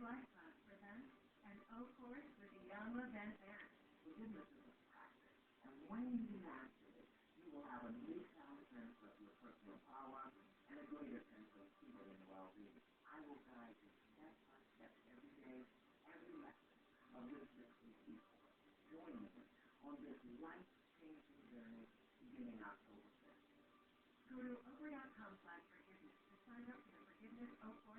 Lifestyle presents an O course with the Yama Van Zandt. Forgiveness is a practice, and when you master it, you will have a newfound sense of your personal power and a greater sense of freedom and well-being. I will guide you step by step every day, every lesson of this mystery people. Join me on this life-changing journey beginning October 5th. Go to Oprah.com/forgiveness to sign up for the Forgiveness O course.